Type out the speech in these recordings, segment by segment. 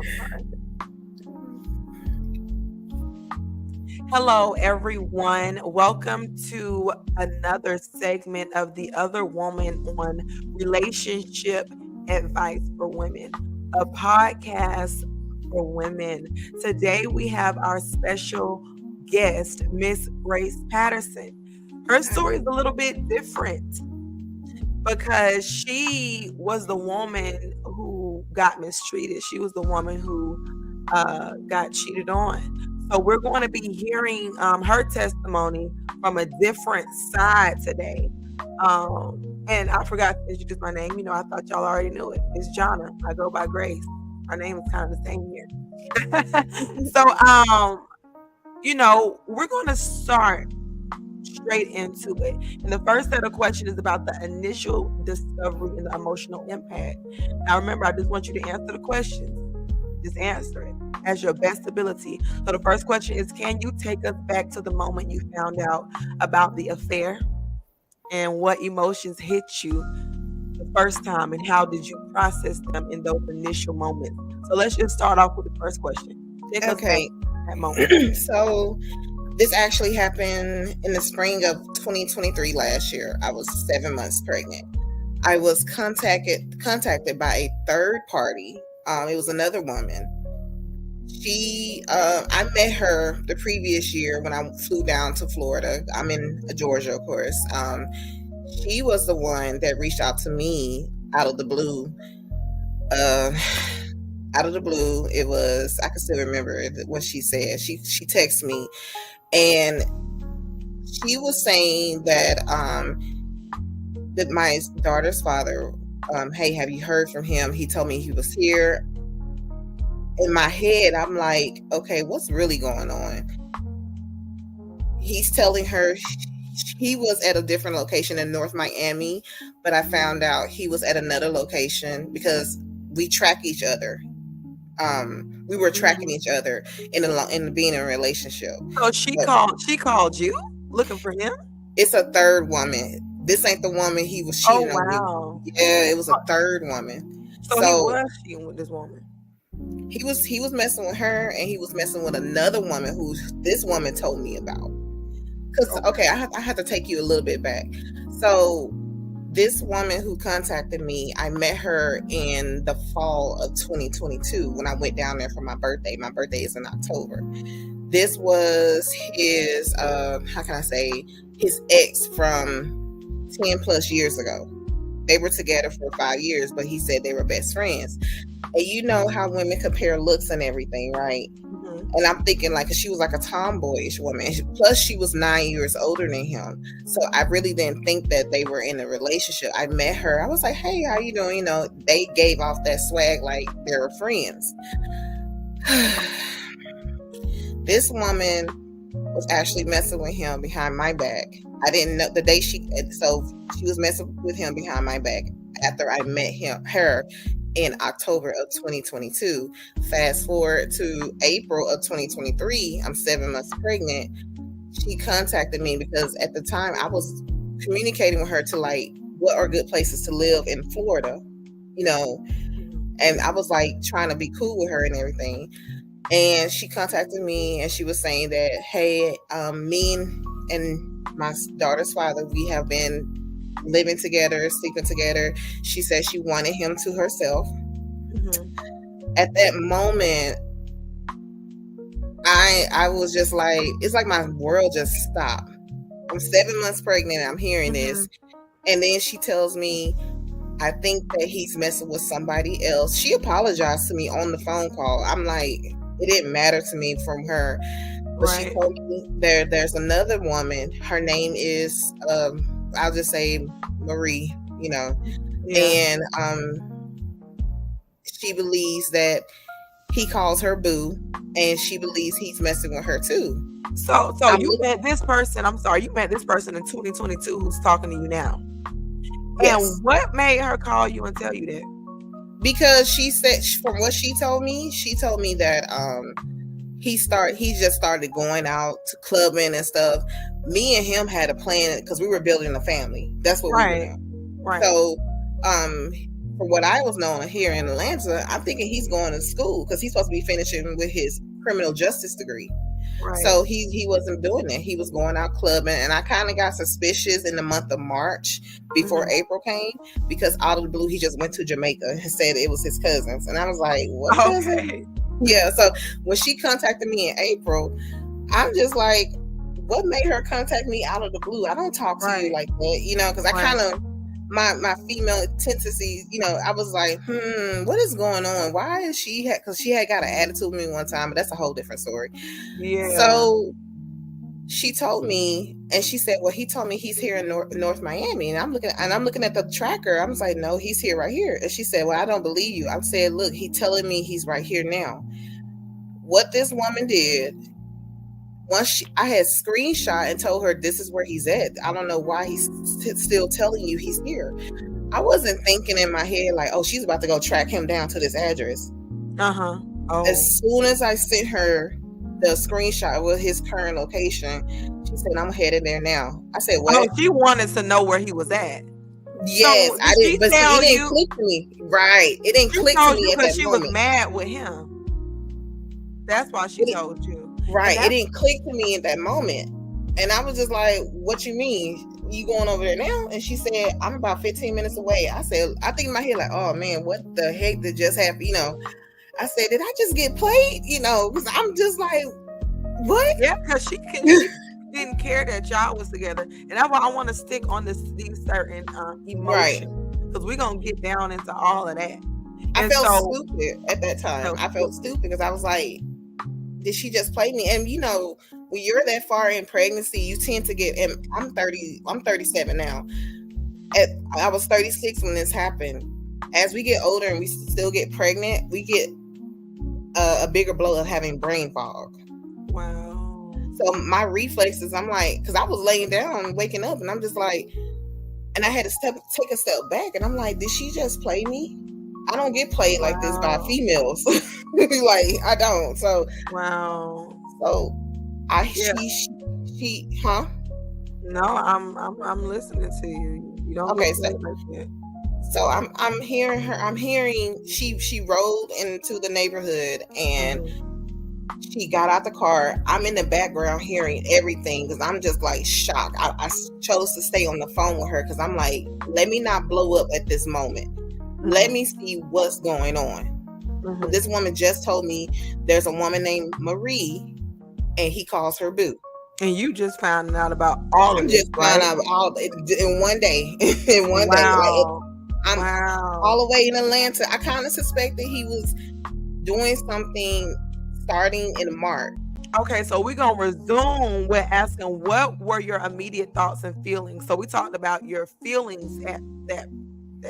I'm sorry. Hello, everyone. Welcome to another segment of The Other Woman on Relationship Advice for Women, a podcast for women. Today, we have our special guest, Miss Grace Patterson. Her story is a little bit different because she was the woman who got mistreated. She was the woman who got cheated on. So we're going to be hearing her testimony from a different side today. And I forgot to introduce my name. You know, I thought y'all already knew it. It's Jonna. I go by Grace. Our name is kind of the same here. So, you know, we're going to start straight into it. And the first set of questions is about the initial discovery and the emotional impact. Now, remember, I just want you to answer the questions. Just answer it as your best ability. So the first question is, can you take us back to the moment you found out about the affair and what emotions hit you the first time and how did you process them in those initial moments? So let's just start off with the first question. Take us back to that moment. So this actually happened in the spring of 2023 last year. I was 7 months pregnant. I was contacted by a third party. It was another woman. I met her the previous year when I flew down to Florida. I'm in Georgia, of course. She was the one that reached out to me out of the blue. It was, I can still remember what she said. She texted me, and she was saying that my daughter's father, hey, have you heard from him? He told me he was here. In my head, I'm like, okay, what's really going on? He's telling her he was at a different location in North Miami, but I found out he was at another location because we track each other. We were tracking each other in being in a relationship. So she called you looking for him? It's a third woman. This ain't the woman he was cheating on with. Yeah, it was a third woman. So he was cheating with this woman. He was messing with her, and he was messing with another woman who this woman told me about. Because I have to take you a little bit back. So this woman who contacted me, I met her in the fall of 2022 when I went down there for my birthday. My birthday is in October. This was his his ex from 10 plus years ago. They were together for 5 years, but he said they were best friends. And you know how women compare looks and everything, right? Mm-hmm. And I'm thinking, like, she was like a tomboyish woman. Plus, she was 9 years older than him. So I really didn't think that they were in a relationship. I met her. I was like, hey, how you doing? You know, they gave off that swag like they were friends. This woman was actually messing with him behind my back. I didn't know the day she was messing with him behind my back after I met her in October of 2022. Fast forward to April of 2023, I'm 7 months pregnant. She contacted me because at the time I was communicating with her to like, what are good places to live in Florida, you know, and I was like trying to be cool with her and everything. And she contacted me and she was saying that, hey, me and my daughter's father, we have been living together, sleeping together. She said she wanted him to herself. Mm-hmm. At that moment, I was just like, it's like my world just stopped. I'm 7 months pregnant and I'm hearing this. And then she tells me, I think that he's messing with somebody else. She apologized to me on the phone call. I'm like, it didn't matter to me from her. But right. She told me there's another woman. Her name is, I'll just say Marie, you know. Yeah. And she believes that he calls her boo, and she believes he's messing with her too. So you met this person, you met this person in 2022 who's talking to you now. Yes. And what made her call you and tell you that? Because she said, from what she told me that he just started going out to clubbing and stuff. Me and him had a plan because we were building a family. That's what we were doing. Right. So for what I was knowing here in Atlanta, I'm thinking he's going to school because he's supposed to be finishing with his criminal justice degree. Right. So he wasn't doing that. He was going out clubbing, and I kind of got suspicious in the month of March before April came, because out of the blue he just went to Jamaica and said it was his cousins, and I was like, what cousin? Yeah. So when she contacted me in April, I'm just like, what made her contact me out of the blue? I don't talk to you like that, you know, because I kind of, my female tendencies, you know, I was like, what is going on? Why is she, because she had got an attitude with me one time, but that's a whole different story. Yeah. So she told me, and she said, well, he told me he's here in North Miami, and I'm looking at the tracker. I was like, no, he's here right here. And she said, well, I don't believe you. I said, look, he's telling me he's right here now. What this woman did, once I had screenshot and told her this is where he's at. I don't know why he's still telling you he's here. I wasn't thinking in my head like, oh, she's about to go track him down to this address. Oh. As soon as I sent her the screenshot with his current location, she said, I'm headed there now. I said, what? Oh, she wanted to know where he was at. Yes, so I did, but it didn't click to me. Right. It didn't click to me at that moment. She was mad with him. That's why she told you. Right. It didn't click to me at that moment. And I was just like, what you mean? You going over there now? And she said, I'm about 15 minutes away. I said, I think in my head like, oh man, what the heck did just happen? You know, I said, did I just get played? You know, because I'm just like, what? Yeah, because she didn't care that y'all was together. And that's why I want to stick on these certain emotions. Because we're going to get down into all of that. I felt stupid at that time. I felt stupid because I was like, did she just play me? And you know, when you're that far in pregnancy, you tend to get, and I'm 37 now. I was 36 when this happened. As we get older and we still get pregnant, we get a bigger blow of having brain fog. Wow. So my reflexes, I'm like, because I was laying down, waking up, and I'm just like, and I had to take a step back, and I'm like, did she just play me? I don't get played like this by females. Like, I don't. So wow. So she No, I'm listening to you. You don't okay, so I'm hearing her. I'm hearing she rolled into the neighborhood and she got out the car. I'm in the background hearing everything because I'm just like shocked. I chose to stay on the phone with her because I'm like, let me not blow up at this moment. Let me see what's going on. This woman just told me there's a woman named Marie and he calls her Boo. And you just found out about all of it. Just found out all in one day. In one day. Like, I'm all the way in Atlanta. I kind of suspected he was doing something starting in March. Okay, so we're going to resume with asking what were your immediate thoughts and feelings. So we talked about your feelings at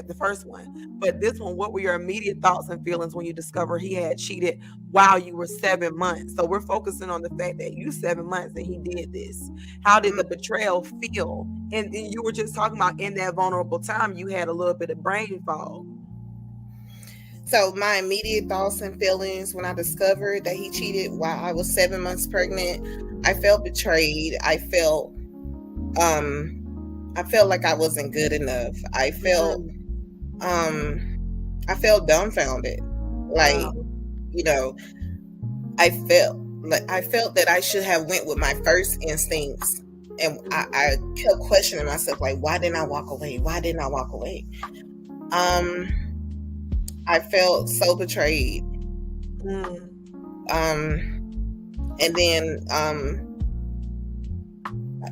the first one, but this one, what were your immediate thoughts and feelings when you discovered he had cheated while you were 7 months? So we're focusing on the fact that you 7 months and he did this. How did the betrayal feel? And you were just talking about in that vulnerable time, you had a little bit of brain fog. So my immediate thoughts and feelings when I discovered that he cheated while I was 7 months pregnant, I felt betrayed. I felt like I wasn't good enough. I felt dumbfounded. Like, you know, I felt that I should have went with my first instincts. And I kept questioning myself, like, why didn't I walk away? Why didn't I walk away? I felt so betrayed. And then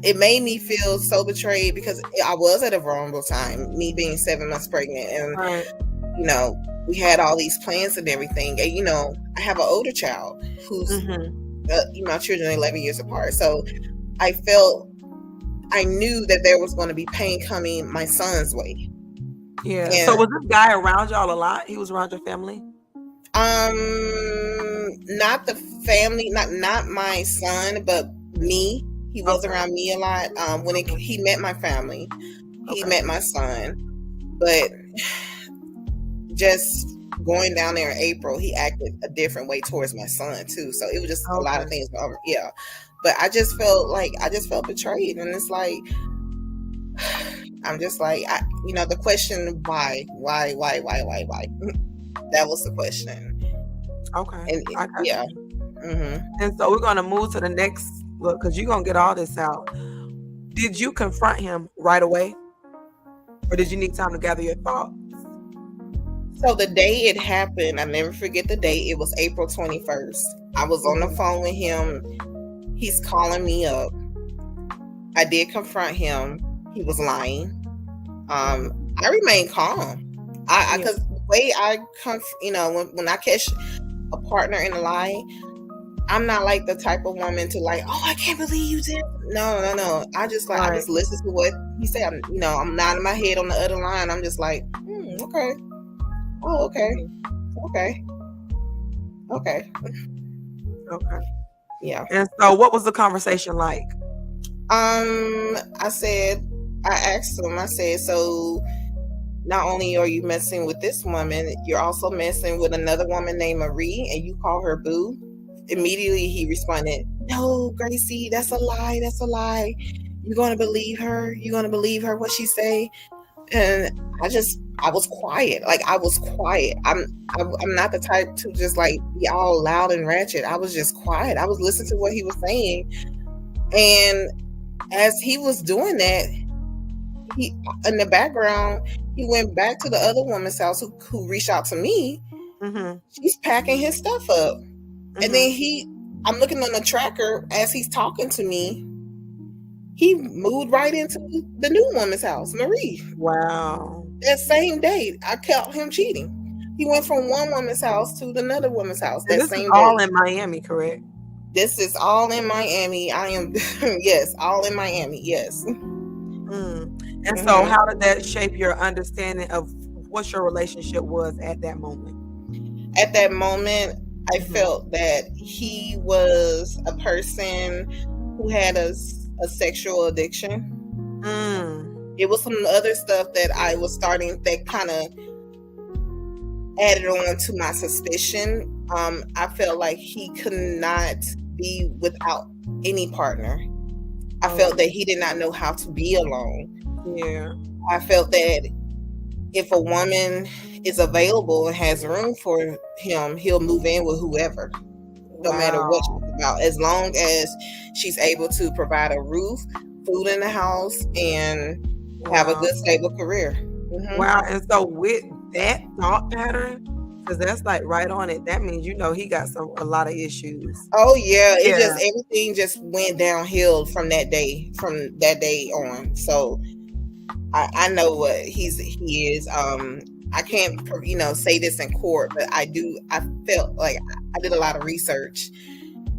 it made me feel so betrayed because I was at a vulnerable time, me being 7 months pregnant. And, you know, we had all these plans and everything. And, you know, I have an older child who's, my children are 11 years apart. So I knew that there was going to be pain coming my son's way. Yeah. And so was this guy around y'all a lot? He was around your family? Not the family, not my son, but me. He was around me a lot. When he met my family, he met my son. But just going down there in April, he acted a different way towards my son too. So it was just a lot of things. Yeah. But I just felt betrayed. And it's like, I'm just like, the question, why? That was the question. Okay, And I got yeah. you. Mm-hmm. And so we're gonna move to the next look because you're gonna get all this out. Did you confront him right away, or did you need time to gather your thoughts? So the day it happened, I never forget the day. It was April 21st. I was on the phone with him. He's calling me up. I did confront him. He was lying. I remained calm. Because the way I when I catch a partner in a lie, I'm not like the type of woman to like, oh, I can't believe you did. No. I just listen to what he said. I'm nodding my head on the other line. I'm just like, okay. Oh, okay. Okay. Yeah. And so what was the conversation like? I asked him, I said, so not only are you messing with this woman, you're also messing with another woman named Marie, and you call her boo? Immediately he responded, no, Gracie, that's a lie. You're going to believe her? What she say? And I was quiet. I'm not the type to just like be all loud and ratchet. I was just quiet. I was listening to what he was saying. And as he was doing that, he in the background, he went back to the other woman's house who reached out to me. She's packing his stuff up. And then I'm looking on the tracker as he's talking to me. He moved right into the new woman's house, Marie. Wow. That same day, I caught him cheating. He went from one woman's house to another woman's house. And that this same is day. All in Miami, correct? This is all in Miami. I am, yes, all in Miami, yes. And so how did that shape your understanding of what your relationship was at that moment? At that moment, I felt that he was a person who had a sexual addiction. It was some other stuff that I was starting that kind of added on to my suspicion. I felt like he could not be without any partner. I felt that he did not know how to be alone. Yeah. I felt that if a woman is available and has room for him, he'll move in with whoever, no matter what she's about, as long as she's able to provide a roof, food in the house, and have a good, stable career. Wow. And so with that thought pattern, because that's like right on it, that means he got a lot of issues. Oh yeah, everything just went downhill from that day on. So I know what he is. I can't say this in court, but I felt like I did a lot of research.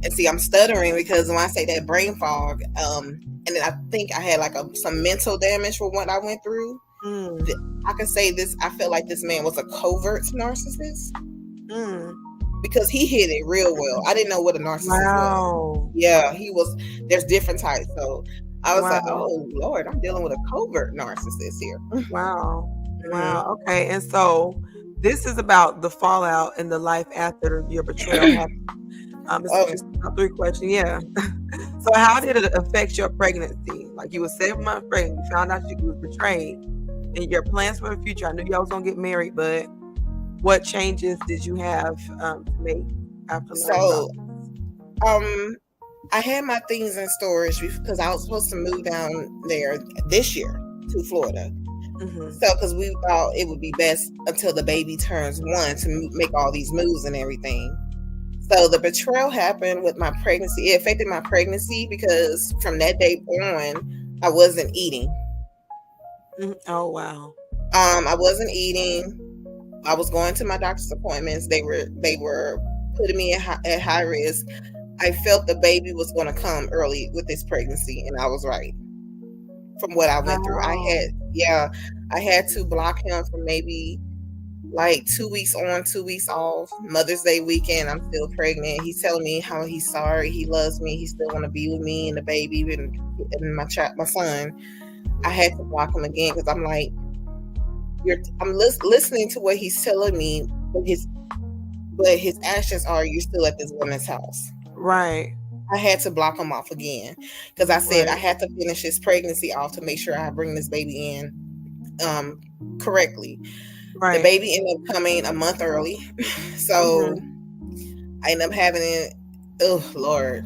And see, I'm stuttering because when I say that brain fog, and then I think I had like some mental damage from what I went through. I can say this, I felt like this man was a covert narcissist. Because he hid it real well. I didn't know what a narcissist was. Yeah, he was. There's different types. So I was like, oh Lord, I'm dealing with a covert narcissist here. Wow. Okay. And so this is about the fallout and the life after your betrayal happened. It's just 3 questions. Yeah. So how did it affect your pregnancy? Like, you were 7 months pregnant, you found out you was betrayed, and your plans for the future. I knew y'all was gonna get married, but what changes did you have to make after? So, I had my things in storage because I was supposed to move down there this year to Florida. So, because we thought it would be best until the baby turns 1 to make all these moves and everything. So the betrayal happened with my pregnancy. It affected my pregnancy because from that day on, I wasn't eating. Oh, wow. I wasn't eating. I was going to my doctor's appointments. They were putting me at high risk. I felt the baby was going to come early with this pregnancy, and I was right. From what I went through, I had to block him for maybe like 2 weeks on, 2 weeks off. Mother's Day weekend, I'm still pregnant. He's telling me how he's sorry, he loves me, he still want to be with me and the baby and my son. I had to block him again because I'm like, I'm listening to what he's telling me, but his actions are, you're still at this woman's house. Right. I had to block him off again because I said I had to finish his pregnancy off to make sure I bring this baby in correctly. Right. The baby ended up coming a month early. So I ended up having it. Oh, Lord.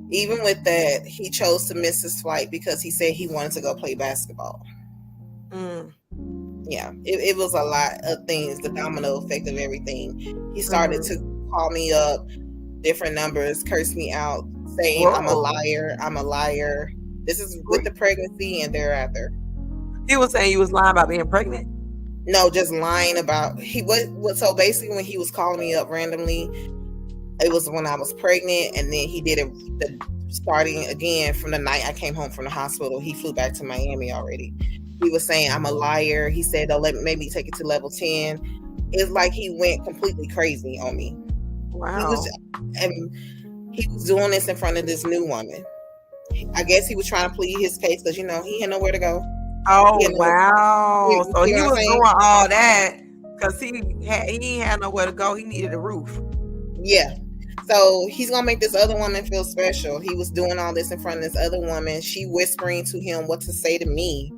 Even with that, he chose to miss his flight because he said he wanted to go play basketball. Yeah, it was a lot of things, the domino effect of everything. He started to call me up, different numbers, curse me out, saying I'm a liar, I'm a liar. This is with the pregnancy and thereafter. He was saying you was lying about being pregnant? No, just lying about what. So basically, when he was calling me up randomly, it was when I was pregnant, and then he did it starting again from the night I came home from the hospital. He flew back to Miami already. He was saying I'm a liar. He said they'll let me take it to level 10. It's like he went completely crazy on me. Wow. He was doing this in front of this new woman. I guess he was trying to plead his case because he had nowhere to go. Oh, wow. So he was doing all that because he ain't had nowhere to go. He needed a roof. Yeah. So he's going to make this other woman feel special. He was doing all this in front of this other woman. She whispering to him what to say to me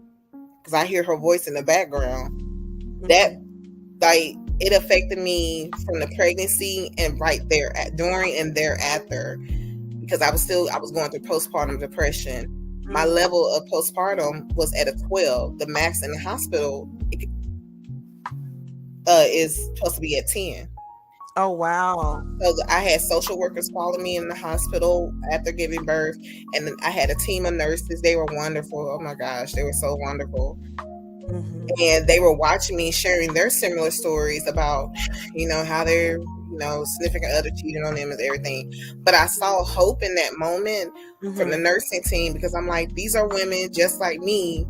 because I hear her voice in the background. That, like, it affected me from the pregnancy and right there during and thereafter because I was going through postpartum depression. My level of postpartum was at a 12. The max in the hospital is supposed to be at 10. Oh, wow. So I had social workers calling me in the hospital after giving birth, and I had a team of nurses. They were wonderful. Oh my gosh, they were so wonderful. And they were watching me sharing their similar stories about, how their, significant other cheated on them and everything. But I saw hope in that moment from the nursing team because I'm like, these are women just like me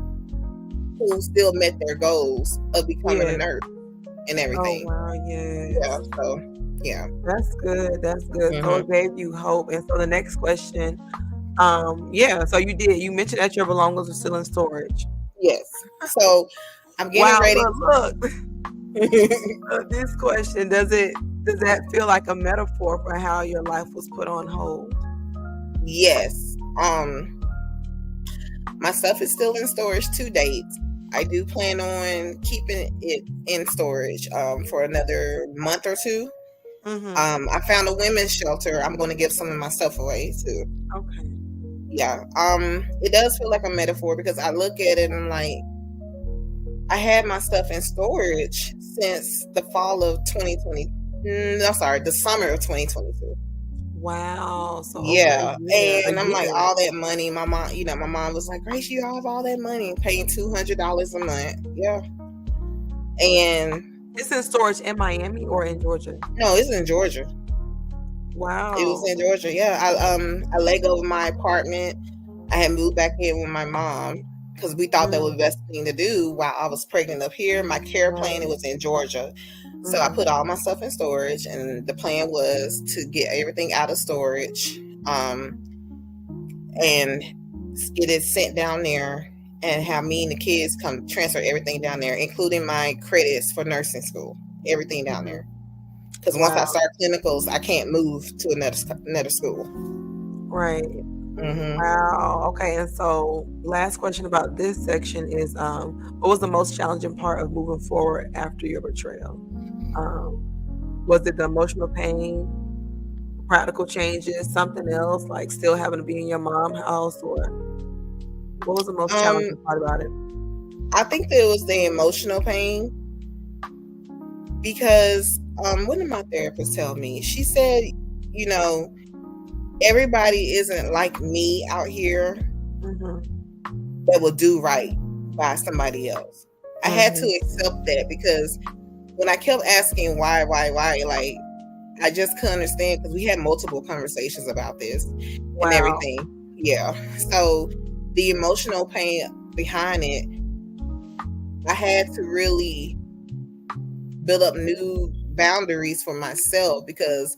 who still met their goals of becoming a nurse and everything. Oh, wow, yeah. So, yeah. That's good. That's good. So it gave you hope. And so the next question, so you mentioned that your belongings are still in storage. Yes. So I'm getting ready. Look. This question, does that feel like a metaphor for how your life was put on hold? Yes. My stuff is still in storage to date. I do plan on keeping it in storage for another month or two. I found a women's shelter. I'm going to give some of my stuff away too. Okay. Yeah. It does feel like a metaphor because I look at it and I'm like, I had my stuff in storage since the fall of 2020. The summer of 2022. Wow. So yeah, and I'm like, all that money. My mom was like, Grace, you have all that money, paying $200 a month. Yeah, and it's in storage in Miami or in Georgia? No, it's in Georgia. Wow. It was in Georgia. Yeah, I let go of my apartment. I had moved back in with my mom because we thought that was the best thing to do while I was pregnant up here. My care plan, it was in Georgia. So I put all my stuff in storage, and the plan was to get everything out of storage and get it sent down there and have me and the kids come transfer everything down there, including my credits for nursing school, everything down there. Because once I start clinicals, I can't move to another school. Right. Wow. Okay. And so last question about this section is, what was the most challenging part of moving forward after your betrayal? Was it the emotional pain, practical changes, something else, like still having to be in your mom's house, or what was the most challenging part about it? I think that it was the emotional pain because what did my therapist tell me? She said, everybody isn't like me out here that will do right by somebody else. I had to accept that because when I kept asking why, like, I just couldn't understand because we had multiple conversations about this and everything. Yeah. So the emotional pain behind it, I had to really build up new boundaries for myself because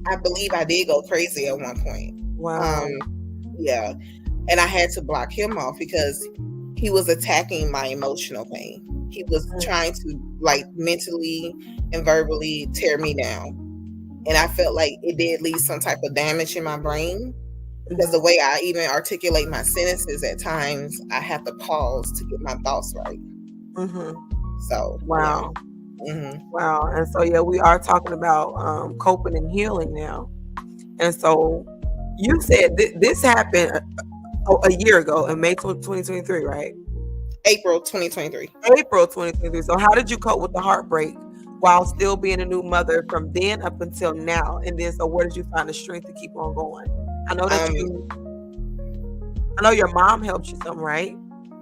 I believe I did go crazy at one point. Wow. Yeah. And I had to block him off because he was attacking my emotional pain. He was trying to, like, mentally and verbally tear me down. And I felt like it did leave some type of damage in my brain because the way I even articulate my sentences at times, I have to pause to get my thoughts right. Mm-hmm. So Wow. yeah. Wow. And so, yeah, we are talking about coping and healing now. And so you said this happened a year ago in May 2023, right? April 2023. April 2023. So how did you cope with the heartbreak while still being a new mother from then up until now? And then, so where did you find the strength to keep on going? I know that I know your mom helped you some, right?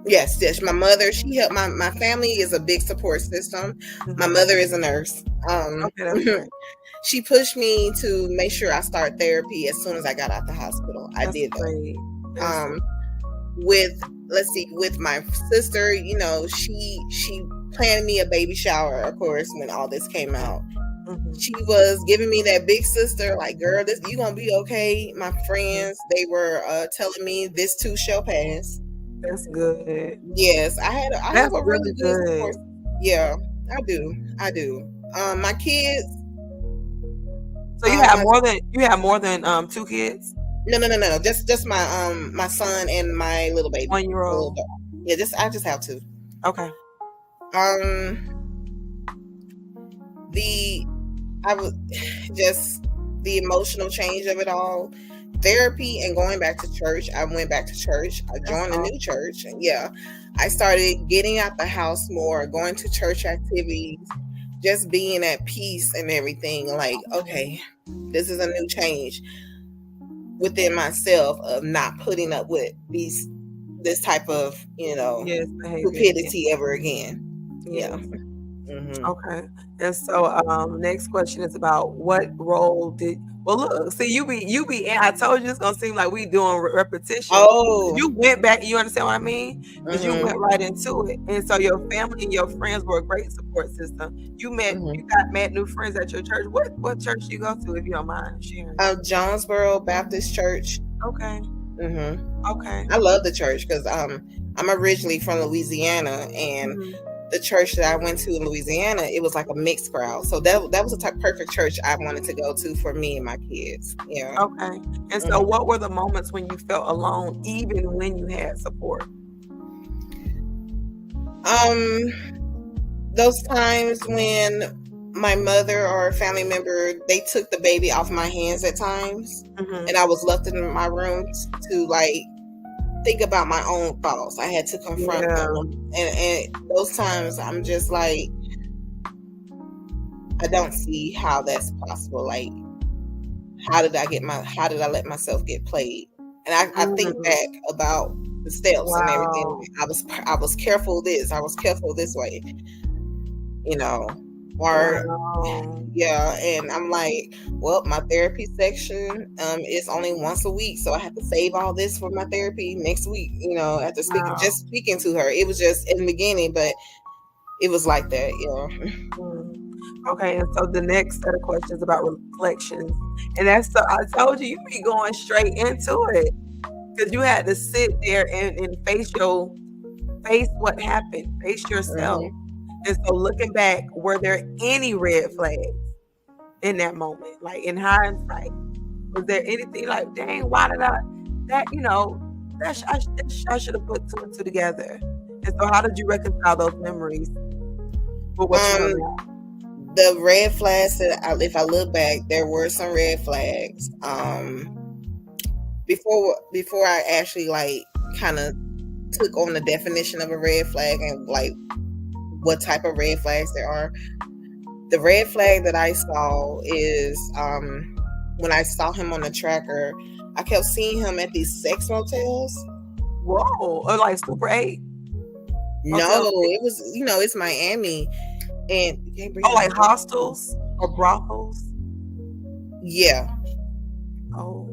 Yes, my mother, she helped. My family is a big support system. My Mm-hmm. mother is a nurse. Okay, that's great. She pushed me to make sure I start therapy as soon as I got out the hospital. I That's did that. great. That's With my sister, she planned me a baby shower, of course, when all this came out. mm-hmm. She was giving me that big sister, like, girl, this, you gonna be okay. My friends, they were telling me this too shall pass. That's good. Yes, I have That's a really really good good. support. Yeah, I do. My kids. So you have more than 2 kids? No. Just my son and my little baby. 1-year-old. Yeah, I just have 2. Okay. I was just the emotional change of it all. Therapy and going back to church. I went back to church. I joined a new church. And yeah, I started getting out the house more, going to church activities, just being at peace and everything. Like, okay, this is a new change within myself of not putting up with this type of, stupidity ever again. Yes. Yeah. Mm-hmm. Okay. And so next question is about what role did look, see, I told you it's gonna seem like we doing repetition. Oh, You went back, you understand what I mean? Because you mm-hmm. went right into it. And so your family and your friends were a great support system. You got new friends at your church. What church do you go to, if you don't mind sharing? Jonesboro Baptist Church. Okay. Mm-hmm. Okay. I love the church because I'm originally from Louisiana, and the church that I went to in Louisiana, it was like a mixed crowd. So that was a perfect church I wanted to go to for me and my kids. Yeah. Okay. And so what were the moments when you felt alone, even when you had support? Those times when my mother or a family member, they took the baby off my hands at times, and I was left in my room to like think about my own thoughts. I had to confront them, and those times I'm just like, I don't see how that's possible. Like, how did I let myself get played? And I think back about the steps and everything. I was careful this, I was careful this way, yeah. And I'm like, well, my therapy section is only once a week, so I have to save all this for my therapy next week, after speaking to her. It was just in the beginning, but it was like that. Okay. And so the next set of questions about reflections, and that's, so I told you be going straight into it, because you had to sit there and face what happened, face yourself. And so looking back, were there any red flags in that moment? Like, in hindsight, was there anything like, dang, why did I should have put 2 and 2 together? And so how did you reconcile those memories with what you know now? The red flags if I look back, there were some red flags. Before I actually like kind of took on the definition of a red flag and like what type of red flags there are. The red flag that I saw is when I saw him on the tracker, I kept seeing him at these sex motels. Whoa, or like Super 8? No, it was, it's Miami. And like hostels or brothels? Yeah. Oh.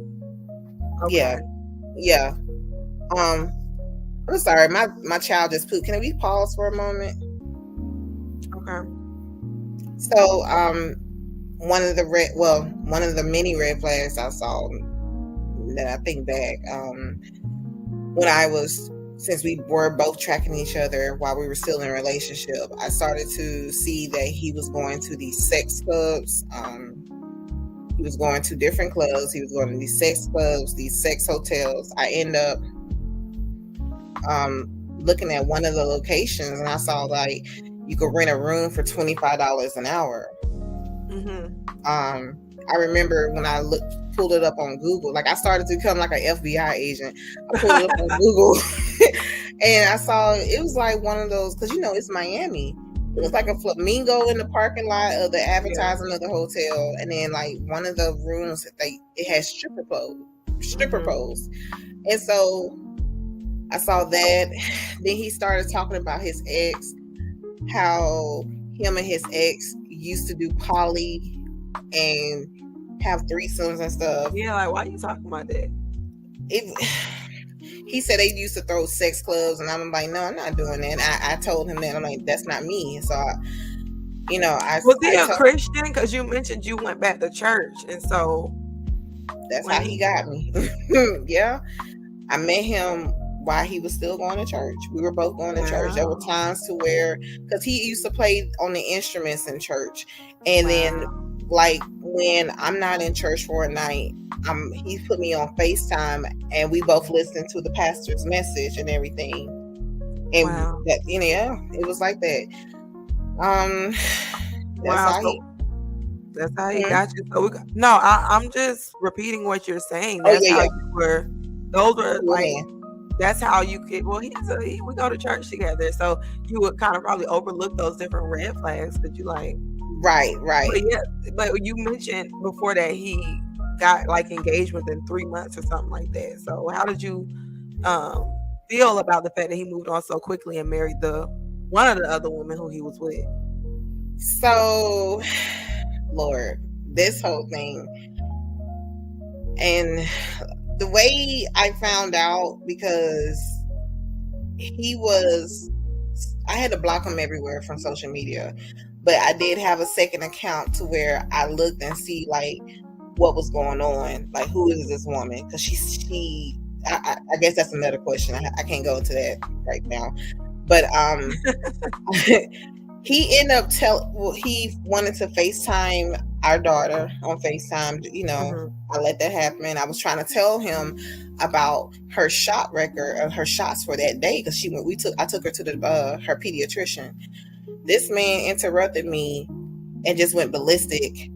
Okay. Yeah. I'm sorry, my child just pooped. Can we pause for a moment? Okay. So, one of the many red flags I saw that I think back, since we were both tracking each other while we were still in a relationship, I started to see that he was going to these sex clubs. He was going to different clubs. He was going to these sex clubs, these sex hotels. I end up looking at one of the locations, and I saw like you could rent a room for $25 an hour. I remember when I pulled it up on Google, like I started to become like an FBI agent. I pulled it up on Google and I saw it was like one of those, because it's Miami. It was like a flamingo in the parking lot of the advertising of the hotel, and then like one of the rooms it has stripper poles. And so I saw that. Then he started talking about his ex, how him and his ex used to do poly and have threesomes and stuff. Yeah, like why are you talking about that? He said they used to throw sex clubs, and I'm like, no, I'm not doing that. I told him that. I'm like, that's not me. So, was he a Christian? Because you mentioned you went back to church, and so that's how he got me. Yeah, I met him while he was still going to church. We were both going to church. There were times to where, because he used to play on the instruments in church, and then like when I'm not in church for a night, he put me on FaceTime, and we both listened to the pastor's message and everything. And that, it was like that. That's how he got you. So I'm just repeating what you're saying. That's how you were. Those were like. That's how you could. Well, we go to church together, so you would kind of probably overlook those different red flags that you like. Right. But you mentioned before that he got like engaged within 3 months or something like that. So how did you feel about the fact that he moved on so quickly and married one of the other women who he was with? So, Lord, this whole thing, and the way I found out, because I had to block him everywhere from social media, but I did have a second account to where I looked and see like what was going on, like who is this woman? Because I guess that's another question. I can't go into that right now, but he ended up he wanted to FaceTime our daughter on FaceTime. I let that happen. I was trying to tell him about her shot record of her shots for that day, because I took her to her pediatrician. This man interrupted me and just went ballistic.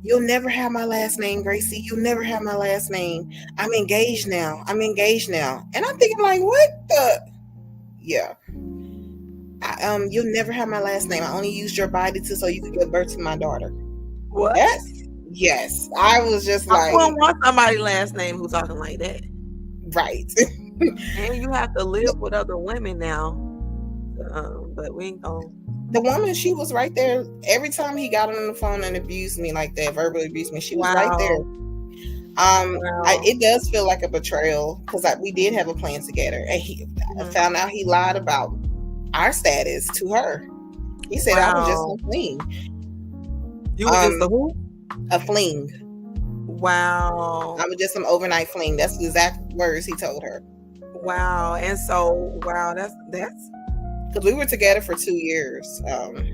You'll never have my last name, Gracie. You'll never have my last name. I'm engaged now. And I'm thinking like, what the? Yeah. You'll never have my last name. I only used your body so you could give birth to my daughter. What? Yes. I was just like, I don't want somebody's last name who's talking like that. Right. And you have to live with other women now. But we ain't gonna. The woman, she was right there. Every time he got on the phone and abused me like that, verbally abused me, she was right there. It does feel like a betrayal, because we did have a plan together, and I found out he lied about our status to her. He said I was just a fling. You were just a who? A fling. Wow. I was just some overnight fling. That's the exact words he told her. Wow. And so, that's because we were together for 2 years.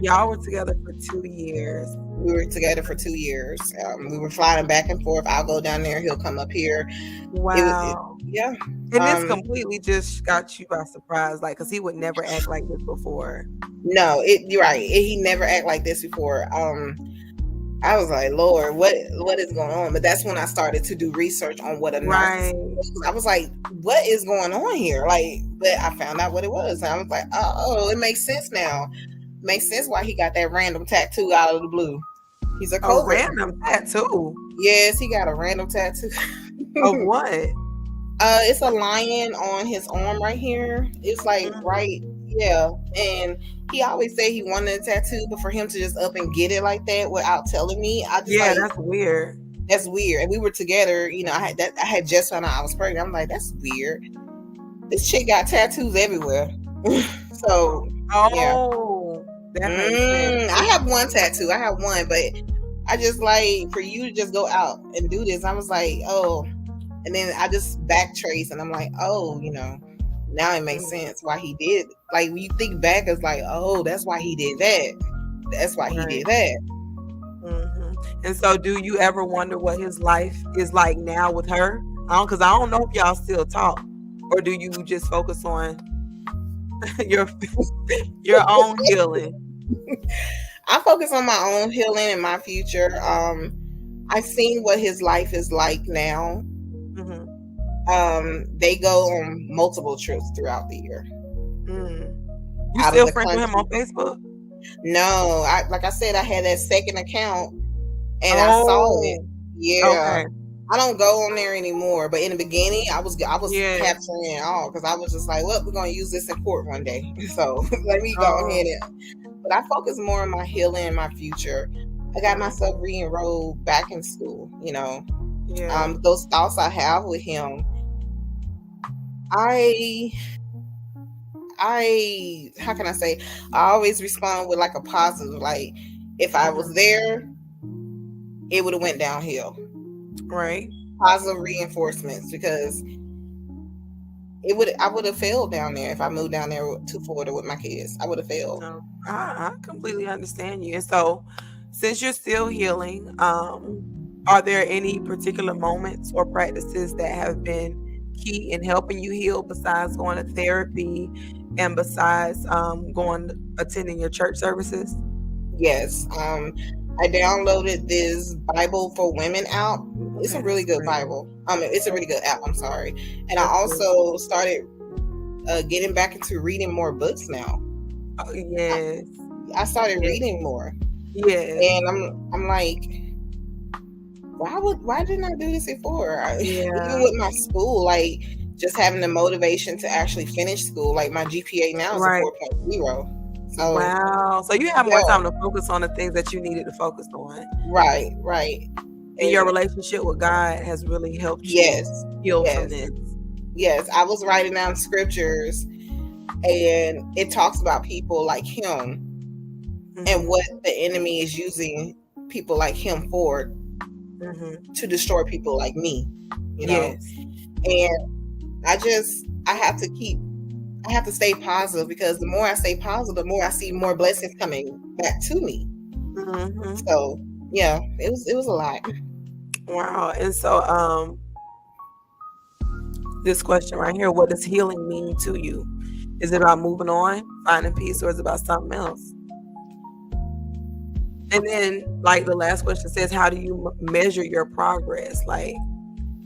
Y'all were together for 2 years. We were together for 2 years. We were flying back and forth. I'll go down there, he'll come up here. Wow. Yeah. And this completely just got you by surprise, like, because he would never act like this before. No, you're right. He never acted like this before. I was like, Lord, what is going on? But that's when I started to do research on what a narcissist was. I was like, what is going on here? Like, but I found out what it was. And I was like, oh, it makes sense now. Makes sense why he got that random tattoo out of the blue. He's a covert. Random tattoo? Yes, he got a random tattoo. Of what? It's a lion on his arm right here. It's like and he always said he wanted a tattoo, but for him to just up and get it like that without telling me, that's weird. That's weird. And we were together, I had just found out I was pregnant. I'm like, that's weird. This chick got tattoos everywhere. So that makes sense. I have one tattoo. But I just like for you to just go out and do this. I was like, oh, and then I just backtrace and I'm like, oh, now it makes sense why he did. Like when you think back, it's like, oh, that's why he did that. That's why he did that. Mm-hmm. And so, do you ever wonder what his life is like now with her? Because I don't know if y'all still talk, or do you just focus on your your own healing. I focus on my own healing and my future. I've seen what his life is like now. They go on multiple trips throughout the year. You Out of still the friends with him country. on Facebook? No, like I said, I had that second account and I saw it. Yeah. Okay. I don't go on there anymore, but in the beginning, I was Yeah. capturing it all because I was just like, "Well, we're gonna use this in court one day." So let me go ahead and. But I focus more on my healing and my future. I got myself re-enrolled back in school. You know, those thoughts I have with him, I how can I say? I always respond with like a positive. Like if I was there, it would have went downhill. Right. Positive reinforcements because I would have failed down there if I moved down there to Florida with my kids. I would have failed. No, I completely understand you. And so, since you're still healing, are there any particular moments or practices that have been key in helping you heal besides going to therapy and besides attending your church services? Yes. I downloaded this Bible for Women app. It's a really good Bible. It's a really good app. I'm sorry. And I also started getting back into reading more books now. Oh, yes. I started reading more. Yes. And I'm like, why didn't I do this before? Even with my school, like just having the motivation to actually finish school. Like my GPA now is a 4.0. So, wow. So you have more time to focus on the things that you needed to focus on. Right. And your relationship with God has really helped you heal from this. Yes. I was writing down scriptures and it talks about people like him and what the enemy is using people like him for to destroy people like me, you know? And I have to stay positive because the more I stay positive, the more I see more blessings coming back to me. So yeah, it was a lot. Wow. And so this question right here, what does healing mean to you? Is it about moving on, finding peace, or is it about something else? And then like the last question says, how do you measure your progress? Like,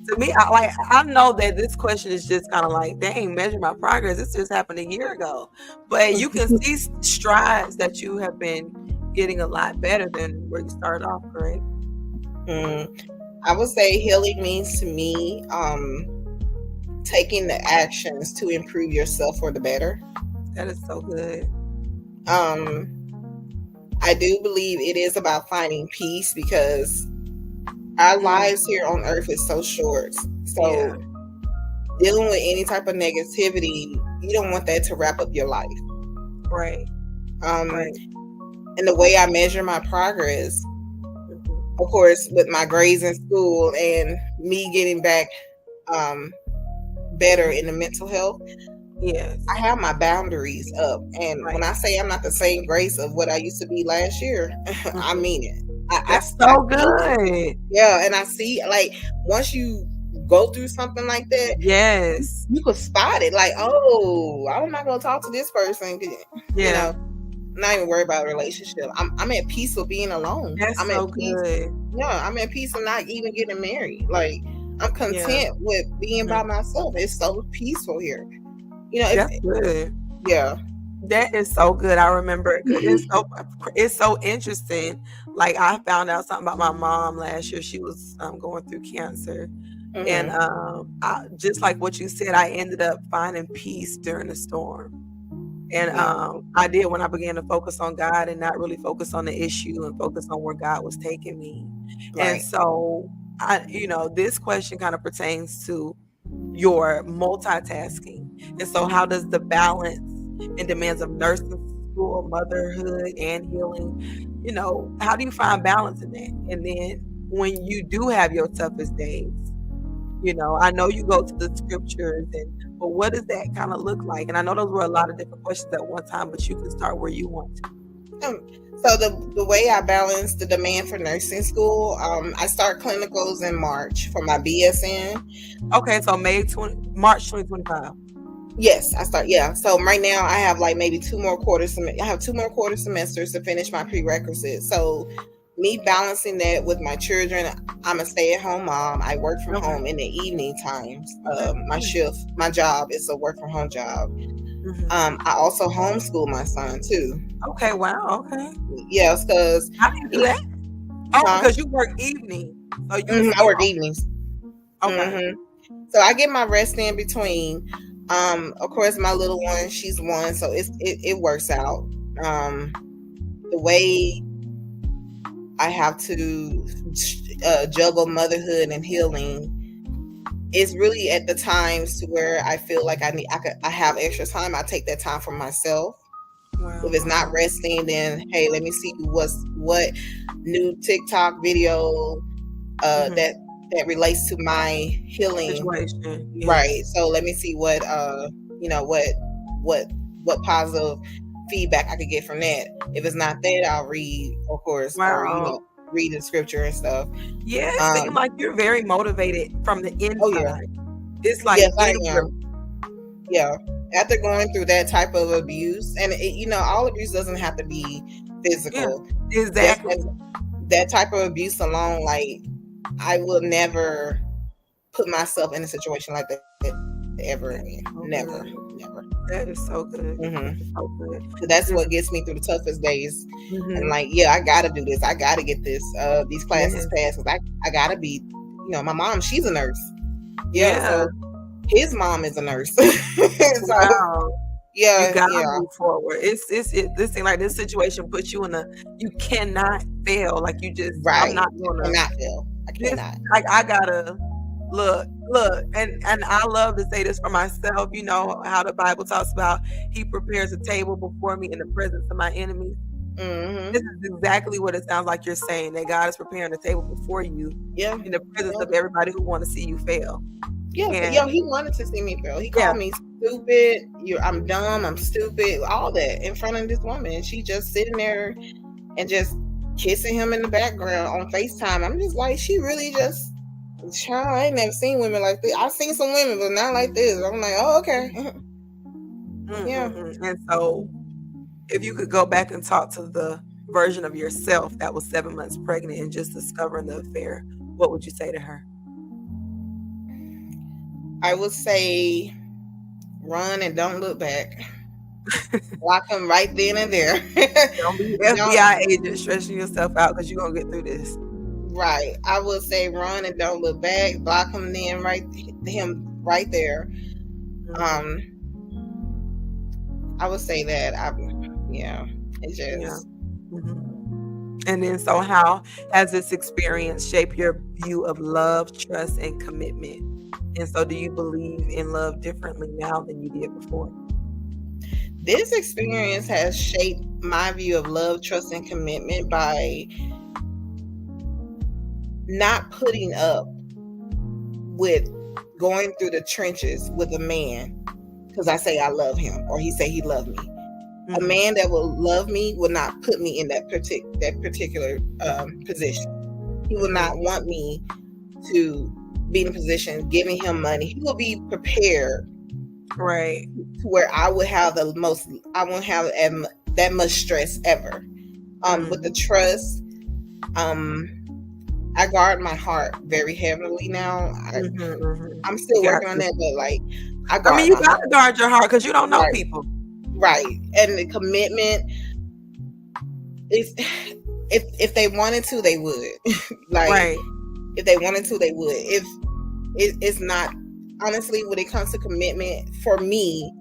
to me, I know that this question is just kind of like, dang, measure my progress. This just happened a year ago. But you can see strides that you have been getting a lot better than where you started off, correct? I would say healing means to me taking the actions to improve yourself for the better. That is so good. I do believe it is about finding peace because our lives here on earth is so short. So dealing with any type of negativity, you don't want that to wrap up your life. Right. And the way I measure my progress, of course, with my grades in school and me getting back better in the mental health. Yes. I have my boundaries up. And when I say I'm not the same Grace of what I used to be last year, I mean it. That's so good. Yeah, and I see, like, once you go through something like that, yes, you could spot it. Like, oh, I'm not gonna talk to this person. You know, not even worry about a relationship. I'm at peace with being alone. That's I'm so at peace. good. Yeah, I'm at peace of not even getting married. Like, I'm content with being by myself. It's so peaceful here. You know, that's good. Yeah. That is so good. I remember it's so interesting. Like, I found out something about my mom last year. She was going through cancer. And just like what you said, I ended up finding peace during the storm. And I did when I began to focus on God and not really focus on the issue and focus on where God was taking me. And so this question kind of pertains to your multitasking. And so how does the balance and demands of nursing school, motherhood, and healing, how do you find balance in that? And then when you do have your toughest days, I know you go to the scriptures, but what does that kind of look like? And I know those were a lot of different questions at one time, but you can start where you want to. So the way I balance the demand for nursing school, I start clinicals in March for my BSN. Okay, so March 2025. Yes, I start. Yeah. So right now I have like maybe 2 more quarters. I have 2 more quarter semesters to finish my prerequisites. So me balancing that with my children, I'm a stay-at-home mom. I work from Okay. home in the evening times. Okay. My job is a work from home job. Mhm. I also homeschool my son too. Okay. Wow. Okay. Yes, because How do you do he, that? Oh, huh? because you work evening, so you I still work evenings. okay. hmm So I get my rest in between. Of course, my little one, she's 1, so it works out. The way I have to juggle motherhood and healing is really at the times to where I feel like I have extra time. I take that time for myself. If Wow. it's not resting, then hey, let me see what new TikTok video Mhm. that relates to my healing. Situation. Right. Yes. So let me see what you know what what positive feedback I could get from that. If it's not that, I'll read, of course, or Wow. read the scripture and stuff. Yeah, it seems Um like you're very motivated from the oh yeah. inside. It's like Yes, I inward. am. Yeah. After going through that type of abuse, and all abuse doesn't have to be Yeah. physical. Just Exactly. that type of abuse alone, like I will never put myself in a situation like that ever That is again. so Never, good. never. That is so good. That hmm is so good. That's This what gets me through the toughest days. And mhm. like, yeah, I gotta do this. I gotta get these classes Yes. passed. Cause I gotta be, my mom, she's a nurse. Yeah, Yeah. so his mom is a nurse. So Wow. You yeah, gotta yeah, move forward. This thing like this situation puts you in a you cannot fail. Like you just I'm right. not I gonna cannot fail. I this cannot. like I gotta look, and I love to say this for myself, you know how the Bible talks about he prepares a table before me in the presence of my enemies. This hmm is exactly what it sounds like you're saying, that God is preparing a table before you Yeah, in the presence yeah, of everybody who want to see you fail. yeah. And Yo, he wanted to see me fail. He yeah, called me stupid. I'm dumb. I'm stupid. All that in front of this woman, and she just sitting there and just kissing him in the background on FaceTime. I'm just like, she really just, child, I ain't never seen women like this. I've seen some women, but not like this. I'm like, oh, okay. Yeah. and so if you could go back and talk to the version of yourself that was 7 months pregnant and just discovering the affair, what would you say to her? I would say run and don't look back. Block him right then and there. Don't be Don't, FBI agent stressing yourself out because you're gonna get through this. right. I would say run and don't look back. Block him right there. Mhm. Um, I would say that. Yeah. It Yeah. just, And then, so how has this experience shaped your view of love, trust, and commitment? And so, do you believe in love differently now than you did before? this experience has shaped my view of love, trust, and commitment by not putting up with going through the trenches with a man because I say I love him or he say he loved me. A Mhm. man that will love me will not put me in that particular position. He will not Mhm. want me to be in a position giving him money. He will be prepared Right. to where I would have I won't have that much stress ever. With the Mhm. trust, um, I guard my heart very heavily now. Mhm. Mhm. I'm You still got working on to. that, but like I I mean, guard you my got heart. to guard your heart because you don't know Right, people. right. And the commitment is if they wanted to, they would. Like Right. if they wanted to, they would. If it's not, honestly, when it comes to commitment, for me,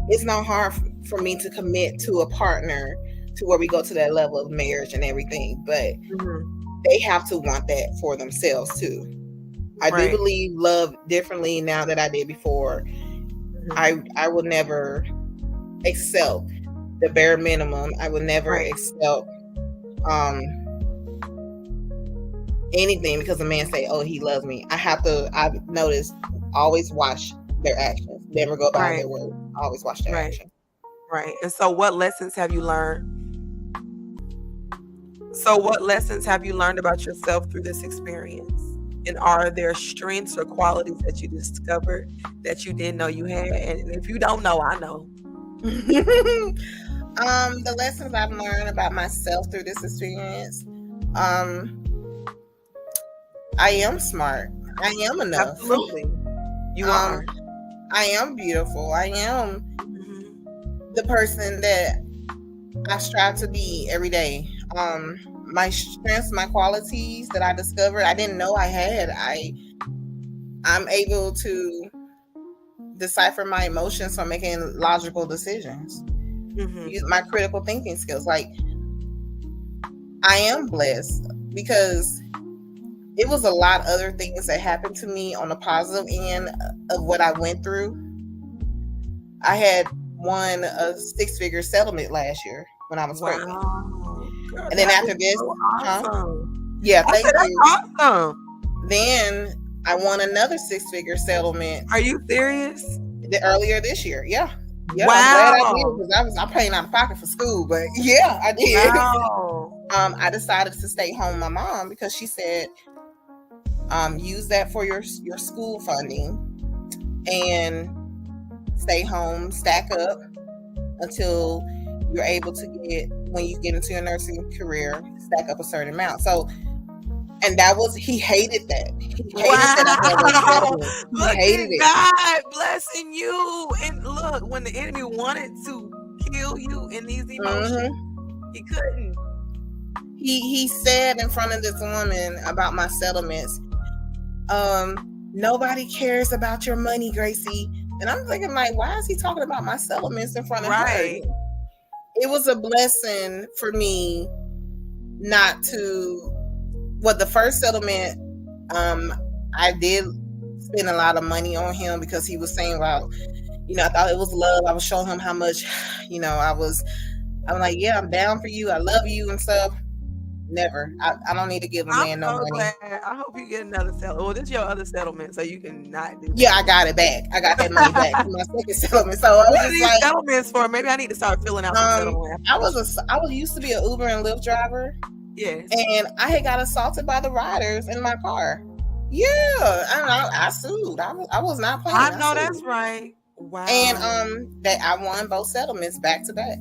it's not hard for me to commit to a partner to where we go to that level of marriage and everything. But Mhm. they have to want that for themselves too. I do Right. believe love differently now than I did before. Mhm. I will never accept the bare minimum. I will never Right. accept um anything because a man say, "Oh, he loves me." I've noticed, always watch their actions. Never go behind Right. their word. Always watch their Right. action. Right. And so, what lessons have you learned? So, what lessons have you learned about yourself through this experience? And are there strengths or qualities that you discovered that you didn't know you had? And if you don't know, I know. The lessons I've learned about myself through this experience, I am smart. I am enough. Absolutely. You Um, are. I am beautiful. I am the person that I strive to be every day. My strengths, my qualities that I discovered, I didn't know I had. I'm able to decipher my emotions from making logical decisions. Use my critical thinking skills. Like, I am blessed because it was a lot of other things that happened to me on the positive end of what I went through. I had won a 6-figure settlement last year when I was pregnant. Girl, And then after this, so awesome. Yeah, thank you. Awesome. Then I won another 6-figure settlement. Are you serious? Earlier this year, yeah. Wow. I'm glad I did because I'm paying out of pocket for school, but yeah, I did. Wow. I decided to stay home with my mom because she said, use that for your school funding and stay home, stack up until you're able to get, when you get into your nursing career, stack up a certain amount. So, and that was, he hated that. He hated that I had those settlements. He hated it. God blessing you. And look, when the enemy wanted to kill you in these emotions, he couldn't. He said in front of this woman about my settlements, nobody cares about your money, Gracie. And I'm thinking, like, why is he talking about my settlements in front of her? It was a blessing for me not to. Well, the first settlement, I did spend a lot of money on him because he was saying, well, I thought it was love. I was showing him how much, I'm like, yeah, I'm down for you. I love you and stuff. Never. I don't need to give a man no money. Glad. I hope you get another settlement. Well, this is your other settlement, so you can not do that. Yeah, I got it back. I got that money back from my second settlement. So what are these settlements for? Maybe I need to start filling out some settlement. I was used to be an Uber and Lyft driver. Yes. And I had got assaulted by the riders in my car. Yeah. I sued. I was not playing. I know that's right. Wow. And that I won both settlements back to back.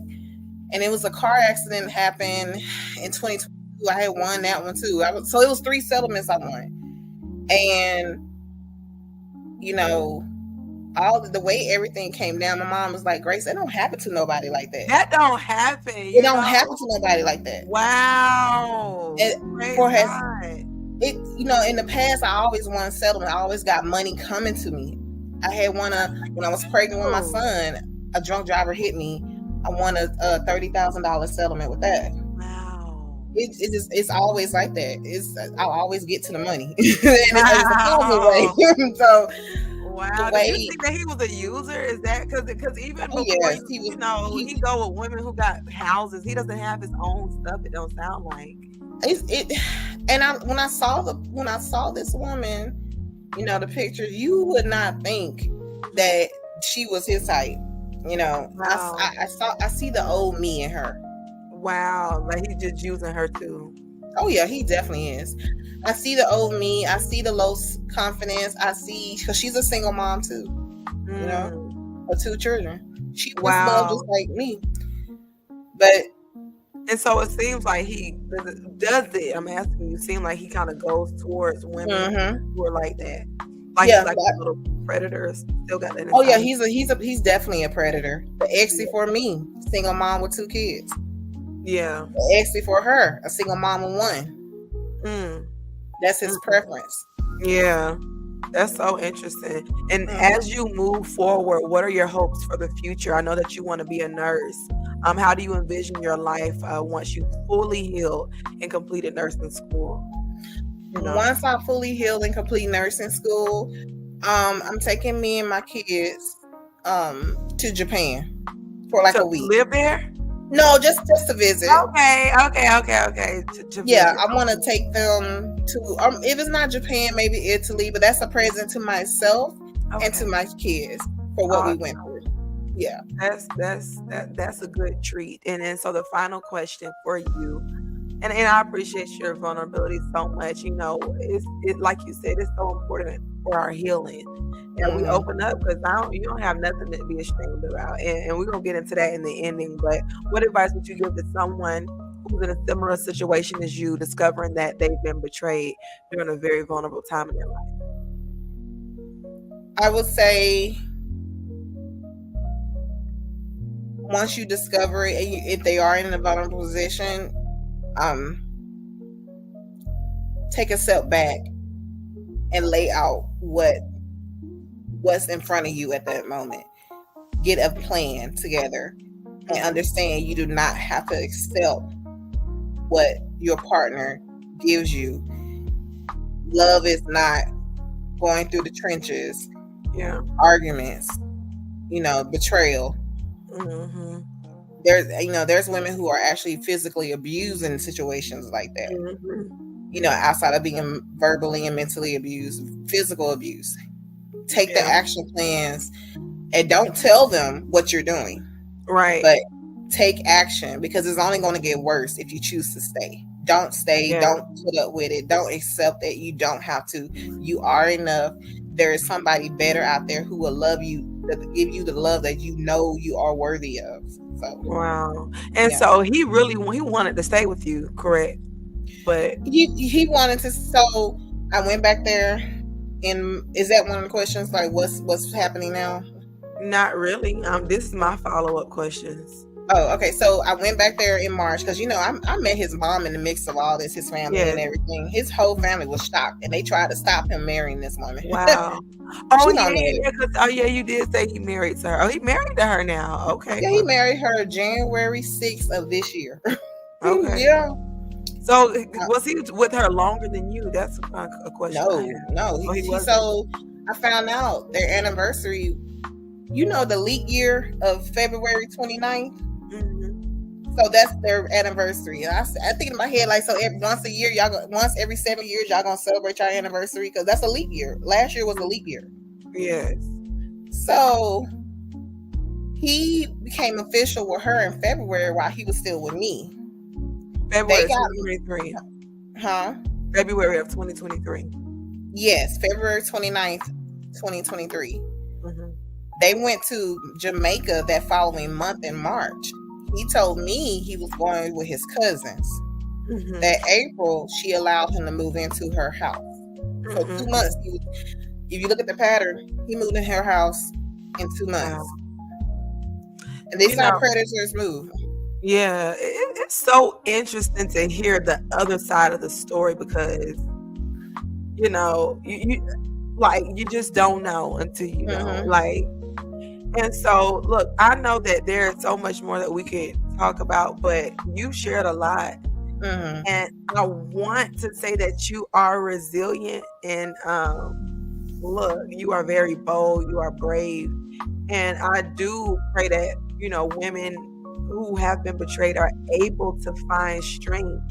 And it was a car accident happened in 2022. I had won that one too. So it was 3 settlements I won. And all the way everything came down, my mom was like, Grace, it don't happen to nobody like that. That don't happen. It don't happen to nobody like that. Wow. In the past, I always won settlement. I always got money coming to me. I had one when I was pregnant with my son, a drunk driver hit me. I won a $30,000 settlement with that. Wow. It's always like that. I'll always get to the money. And it's a positive way. So. Wow. Did you think that he was a user? Is that because even before he go with women who got houses, he doesn't have his own stuff. It don't sound like And when I saw this woman, the pictures, you would not think that she was his type. Wow. I see the old me in her. Wow, like he's just using her too. Oh yeah, he definitely is. I see the old me. I see the low confidence. I see, because she's a single mom too. Of 2 children. She was loved just like me. And so it seems like he does it. I'm asking you. Seem like he kind of goes towards women who are like that. Like he's like a little predator. Still got that. Oh yeah, he's definitely a predator. The ex before me, single mom with 2 kids. Yeah. The ex before her, a single mom with 1. That's his preference. Yeah, that's so interesting. And as you move forward, what are your hopes for the future? I know that you want to be a nurse. How do you envision your life once you fully healed and completed nursing school? Once I fully healed and complete nursing school, I'm taking me and my kids to Japan for like a week. Live there? No, just to visit. Okay. Yeah, I want to take them to, if it's not Japan, maybe Italy, but that's a present to myself and to my kids for what we went through. Yeah. That's a good treat. And then so the final question for you, And I appreciate your vulnerability so much. You know, it like you said, it's so important for our healing that we open up, because you don't have nothing to be ashamed about. And we're gonna get into that in the ending. But what advice would you give to someone who's in a similar situation as you, discovering that they've been betrayed during a very vulnerable time in their life? I would say, once you discover it, and if they are in a vulnerable position, take a step back and lay out what's in front of you at that moment. Get a plan together and understand you do not have to accept what your partner gives you. Love is not going through the trenches, arguments, betrayal. There's women who are actually physically abused in situations like that. Outside of being verbally and mentally abused, physical abuse. Take the action plans and don't tell them what you're doing. Right. But take action, because it's only going to get worse if you choose to stay. Don't stay. Don't put up with it. Don't accept that you don't have to. You are enough. There is somebody better out there who will love you, give you the love that you know you are worthy of. So, wow. And so he wanted to stay with you, correct? But he wanted to. So I went back there, and is that one of the questions? Like, what's happening now? Not really. This is my follow-up questions. Oh, okay. So I went back there in March because I met his mom in the mix of all this, his family and everything. His whole family was shocked, and they tried to stop him marrying this woman. Wow. You did say he married to her. Oh, he married to her now. Okay. Yeah, he married her January 6th of this year. Okay. Yeah. So was he with her longer than you? That's a question. No. So I found out their anniversary. The leap year of February 29th. So that's their anniversary. And I think in my head, like, so once a year, once every 7 years, y'all gonna celebrate your anniversary, because that's a leap year. Last year was a leap year. Yes. So he became official with her in February while he was still with me. February 2023. Huh? February of 2023. Yes, February 29th, 2023. They went to Jamaica that following month in March. He told me he was going with his cousins. That April, she allowed him to move into her house. So 2 months. If you look at the pattern, he moved in her house in 2 months. Wow. And this is how predators move. Yeah, it's so interesting to hear the other side of the story, because you just don't know until you know. And so, look, I know that there's so much more that we could talk about, but you shared a lot. And I want to say that you are resilient, and look, you are very bold, you are brave. And I do pray that, women who have been betrayed are able to find strength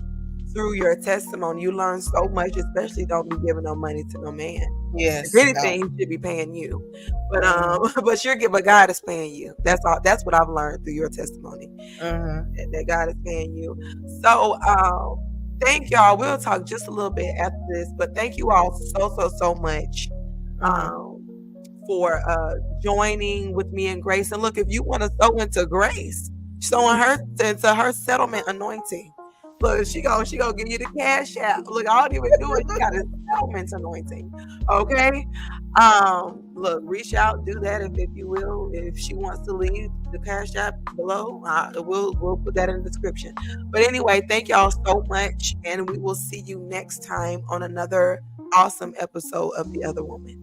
through your testimony. You learn so much, especially don't be giving no money to no man. Yes. If anything, he should be paying you. But but God is paying you. That's all. That's what I've learned through your testimony. That God is paying you. So thank y'all. We'll talk just a little bit after this, but thank you all so much for joining with me and Grace. And look, if you want to sow into Grace, sowing her into her settlement anointing. Look, she gonna give you the cash app. Look, all you would do is you got a settlement anointing. Okay. Look, reach out, do that if you will. If she wants to leave the cash app below, we'll put that in the description. But anyway, thank y'all so much, and we will see you next time on another awesome episode of The Other Woman.